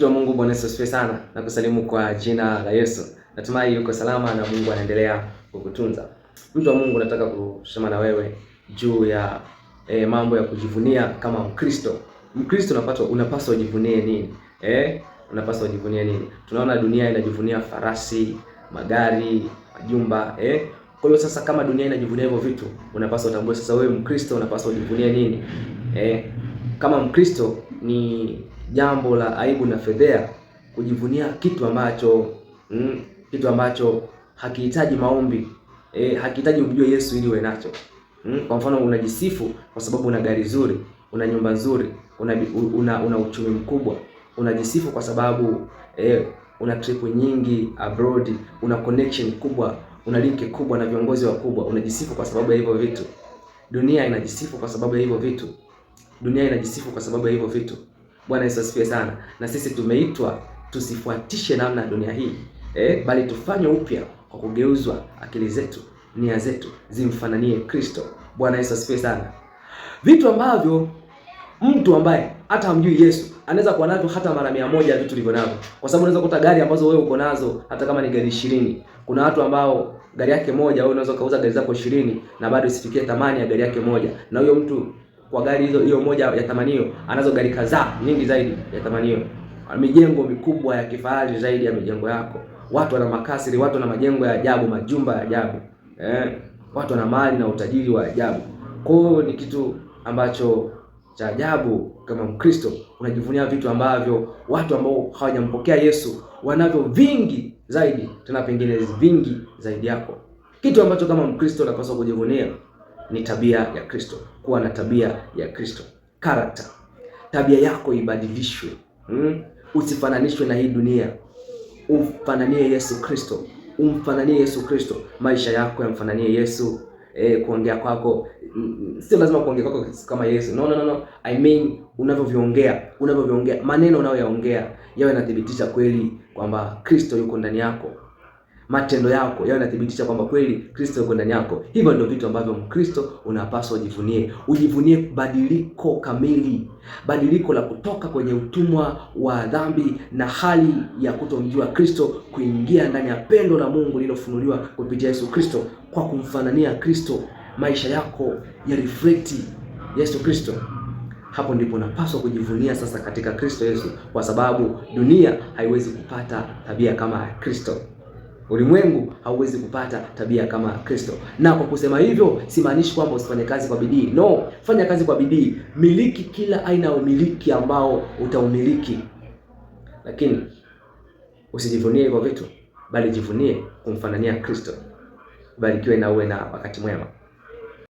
Mtu wa Mungu, Bwana Yesu asifiwe sana, na kusalimu kwa jina la Yesu. Natumai yuko salama na Mungu anaendelea kukutunza. Mtu wa Mungu, nataka kusema na wewe juu ya mambo ya kujivunia kama Mkristo. Mkristo unapaswa ujivunie nini? Unapaswa ujivunie nini? Tunaona dunia inajivunia farasi, magari, majumba, Kwa hiyo sasa, kama dunia inajivunia hivyo vitu, unapaswa utambue sasa wewe Mkristo unapaswa ujivunie nini? Kama Mkristo ni jambo la aibu na fedhea kujivunia kitu ambacho hakihitaji maombi, hakihitaji ujue Yesu ili uwe nacho. Kwa mfano, unajisifu kwa sababu una gari zuri, una nyumba nzuri, una uchumi mkubwa. Unajisifu kwa sababu una trip nyingi abroad, una connection kubwa, una link kubwa na viongozi wakubwa. Unajisifu kwa sababu ya hivyo vitu. Dunia inajisifu kwa sababu ya hivyo vitu. Dunia inajisifu kwa sababu ya hivyo vitu. Bwana Yesu asifiwe sana. Na sisi tumeitwa tusifuatishe namna ya dunia hii, bali tufanye upya kwa kugeuzwa akili zetu, nia zetu zimfananie Kristo. Bwana Yesu asifiwe sana. Vitu ambavyo mtu ambaye hata hamjui Yesu anaweza kuwa navyo hata mara 100 ya vitu tulivyo navyo, kwa sababu unaweza kukuta gari ambazo wewe uko nazo hata kama ni gari 20. Kuna watu ambao gari yake moja, wewe unaweza kauza gari zako 20 na bado isifikie thamani ya gari yake moja, na huyo mtu kwa gari hiyo moja ya thamani hiyo anazo gari kadhaa nyingi zaidi ya thamani hiyo, mijengo mikubwa ya kifahari zaidi ya mijengo yako. Watu wana makasiri, watu wana majengo ya ajabu, majumba ya ajabu, watu wana mali na utajiri wa ajabu. Kwa hiyo ni kitu ambacho cha ajabu kama Mkristo unajivunia vitu ambavyo watu ambao hawajampokea Yesu wanavyo vingi zaidi, tena pengine vingi zaidi yako. Kitu ambacho kama Mkristo unapaswa kujivunia ni tabia ya Kristo. Kuwa na tabia ya Kristo, character. Tabia yako ibadilishwe, usifananishwe na hii dunia. Umfananie Yesu Kristo, umfananie Yesu Kristo. Maisha yako yamfananie Yesu. Kuongea kwako sio lazima kuongea kwako kama Yesu. No. I mean, unavyoviongea, maneno unayoyaongea yawe yanathibitisha kweli kwamba Kristo yuko ndani yako. Matendo yako yawe yanathibitisha kwamba kweli Kristo yuko ndani yako. Hivyo ndio vitu ambavyo Mkristo unapaswa ujivunie. Ujivunie badiliko kamili, badiliko la kutoka kwenye utumwa wa dhambi na hali ya kutomjua Kristo kuingia ndani ya pendo la Mungu lililofunuliwa kupitia Yesu Kristo. Kwa kumfanania Kristo, maisha yako ya reflect Yesu Kristo. Hapo ndipo unapaswa kujivunia sasa katika Kristo Yesu, kwa sababu dunia haiwezi kupata tabia kama Kristo. Ulimwengu hauwezi kupata tabia kama Kristo. Na kwa kusema hivyo, simaanishi kwamba usifanye kazi kwa bidii. No, fanya kazi kwa bidii. Miliki kila aina ya umiliki ambao utaumiliki. Lakini usijivunie hivyo vitu, bali jivunie kumfanania Kristo. Barikiwe na uwe na wakati mwema.